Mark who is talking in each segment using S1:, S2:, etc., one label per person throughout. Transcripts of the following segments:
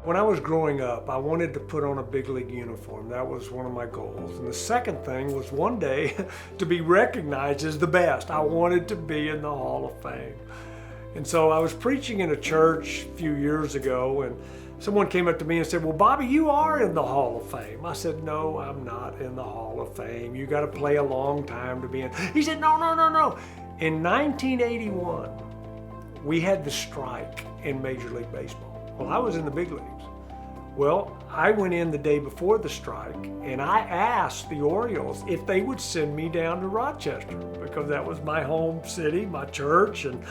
S1: When I was growing up, I wanted to put on a big league uniform. That was one of my goals. And the second thing was one day to be recognized as the best. I wanted to be in the Hall of Fame. And so I was preaching in a church a few years ago, and someone came up to me and said, "Well, Bobby, you are in the Hall of Fame." I said, "No, I'm not in the Hall of Fame. You got to play a long time to be in." He said, "No. In 1981, we had the strike in Major League Baseball. Well, I was in the big leagues. Well, I went in the day before the strike and I asked the Orioles if they would send me down to Rochester because that was my home city, my church, and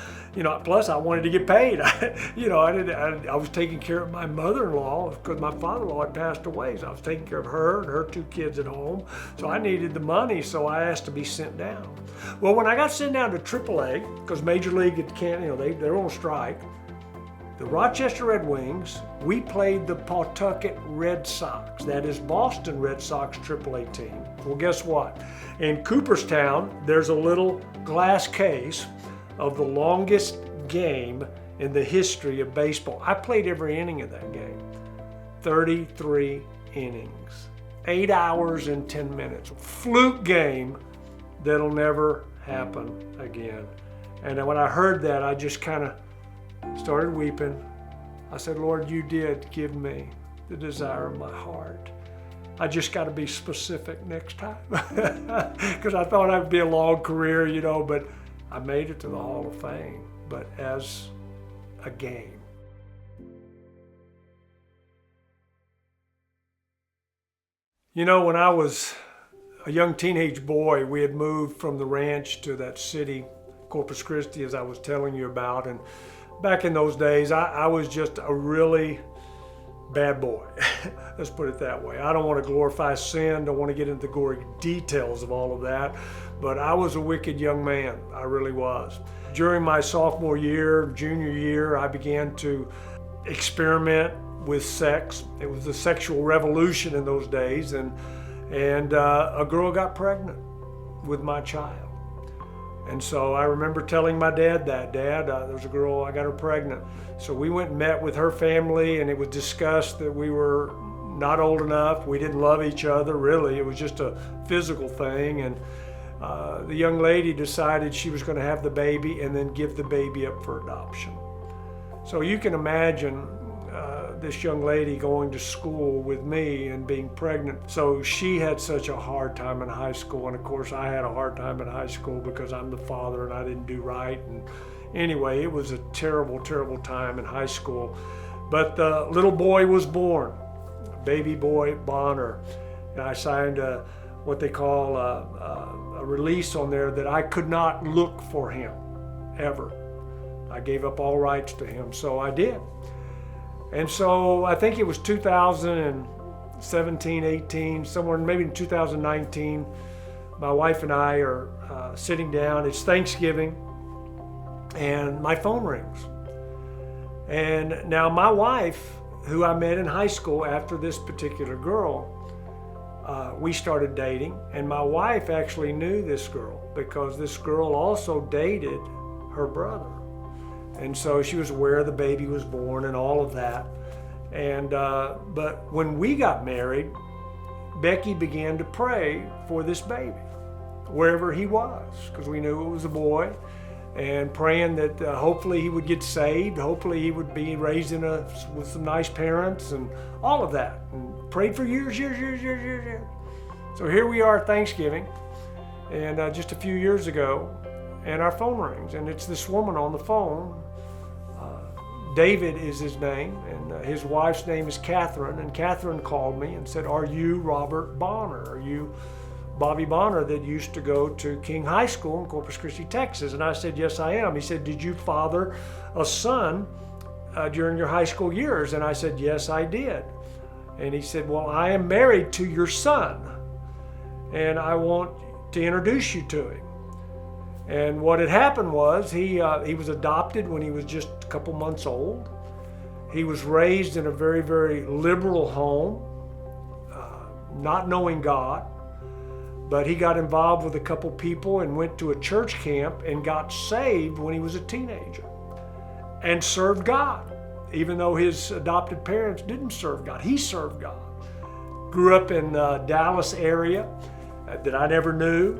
S1: plus I wanted to get paid. I was taking care of my mother-in-law because my father-in-law had passed away, so I was taking care of her and her two kids at home. So I needed the money, so I asked to be sent down. Well, when I got sent down to AAA, because Major League they're on strike. The Rochester Red Wings, we played the Pawtucket Red Sox. That is Boston Red Sox AAA team. Well, guess what? In Cooperstown, there's a little glass case of the longest game in the history of baseball. I played every inning of that game. 33 innings. 8 hours and 10 minutes. Fluke game that'll never happen again. And when I heard that, I just kind of started weeping. I said, "Lord, you did give me the desire of my heart. I just got to be specific next time." Because I thought I'd be a long career, but I made it to the Hall of Fame, but as a game. When I was a young teenage boy, we had moved from the ranch to that city, Corpus Christi, as I was telling you about, and back in those days, I was just a really bad boy. Let's put it that way. I don't want to glorify sin, don't want to get into the gory details of all of that, but I was a wicked young man. I really was. During my sophomore year, junior year, I began to experiment with sex. It was the sexual revolution in those days, and a girl got pregnant with my child. And so I remember telling my dad that, "Dad, there's a girl, I got her pregnant." So we went and met with her family, and it was discussed that we were not old enough. We didn't love each other, really. It was just a physical thing. And the young lady decided she was going to have the baby and then give the baby up for adoption. So you can imagine this young lady going to school with me and being pregnant. So she had such a hard time in high school, and of course I had a hard time in high school because I'm the father and I didn't do right. And anyway, it was a terrible, terrible time in high school. But the little boy was born, baby boy Bonner, and I signed what they call a release on there that I could not look for him ever. I gave up all rights to him, so I did. And so I think it was 2017, 18, somewhere maybe in 2019, my wife and I are sitting down. It's Thanksgiving, and my phone rings. And now my wife, who I met in high school after this particular girl, we started dating, and my wife actually knew this girl because this girl also dated her brother. And so she was aware the baby was born and all of that. And but when we got married, Becky began to pray for this baby, wherever he was, because we knew it was a boy, and praying that hopefully he would get saved, hopefully he would be raised with some nice parents and all of that. And prayed for years. So here we are at Thanksgiving, and just a few years ago, and our phone rings, and it's this woman on the phone. David is his name, and his wife's name is Catherine, and Catherine called me and said, "Are you Robert Bonner? Are you Bobby Bonner that used to go to King High School in Corpus Christi, Texas?" And I said, "Yes, I am." He said, "Did you father a son during your high school years?" And I said, "Yes, I did." And he said, "Well, I am married to your son, and I want to introduce you to him." And what had happened was he was adopted when he was just a couple months old. He was raised in a very, very liberal home, not knowing God. But he got involved with a couple people and went to a church camp and got saved when he was a teenager and served God. even though his adopted parents didn't serve God, he served God. Grew up in Dallas area that I never knew.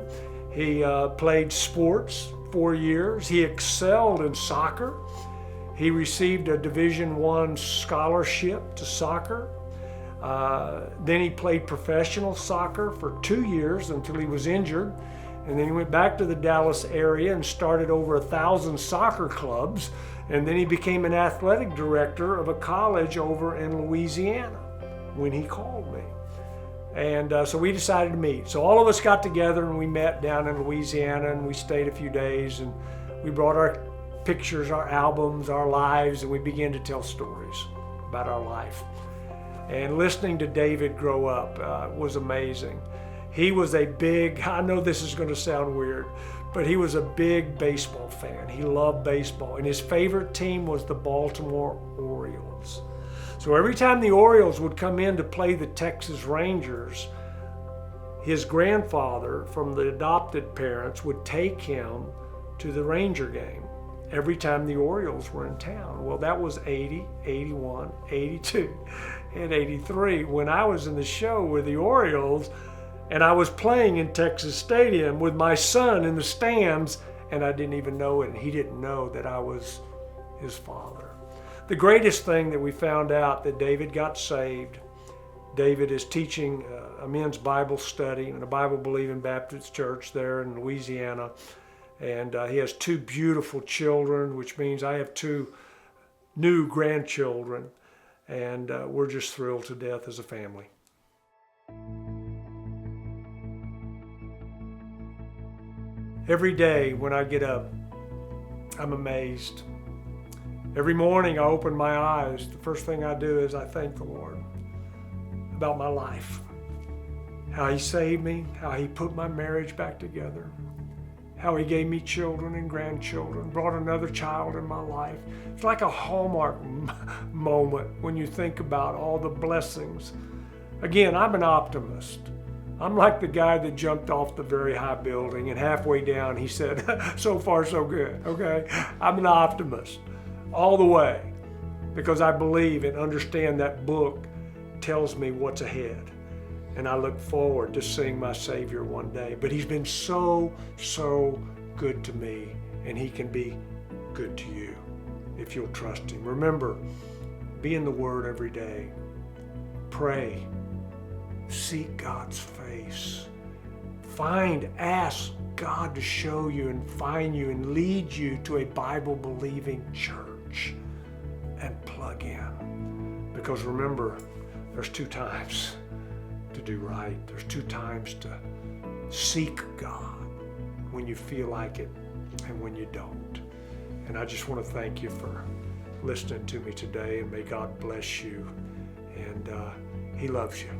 S1: He played sports 4 years. He excelled in soccer. He received a Division I scholarship to soccer. Then he played professional soccer for 2 years until he was injured. And then he went back to the Dallas area and started over 1,000 soccer clubs. And then he became an athletic director of a college over in Louisiana when he called me. And so we decided to meet. So all of us got together and we met down in Louisiana, and we stayed a few days, and we brought our pictures, our albums, our lives, and we began to tell stories about our life. And listening to David grow up was amazing. He was a big, I know this is going to sound weird, but he was a big baseball fan. He loved baseball, and his favorite team was the Baltimore Orioles. So every time the Orioles would come in to play the Texas Rangers, his grandfather from the adopted parents would take him to the Ranger game every time the Orioles were in town. Well, that was 80, 81, 82, and 83 when I was in the show with the Orioles, and I was playing in Texas Stadium with my son in the stands, and I didn't even know it, and he didn't know that I was his father. The greatest thing that we found out that David got saved. David is teaching a men's Bible study in a Bible-believing Baptist church there in Louisiana. And he has 2 beautiful children, which means I have 2 new grandchildren. And we're just thrilled to death as a family. Every day when I get up, I'm amazed. Every morning I open my eyes, the first thing I do is I thank the Lord about my life. How He saved me, how He put my marriage back together, how He gave me children and grandchildren, brought another child in my life. It's like a Hallmark moment when you think about all the blessings. Again, I'm an optimist. I'm like the guy that jumped off the very high building, and halfway down he said, so far so good, okay? I'm an optimist all the way, because I believe and understand that book tells me what's ahead. And I look forward to seeing my Savior one day. But He's been so good to me, and He can be good to you if you'll trust Him. Remember, be in the Word every day. Pray. Seek God's face. Ask God to show you and find you and lead you to a Bible-believing church, and plug in. Because remember, there's 2 times to do right. There's 2 times to seek God, when you feel like it and when you don't. And I just want to thank you for listening to me today, and may God bless you. And He loves you.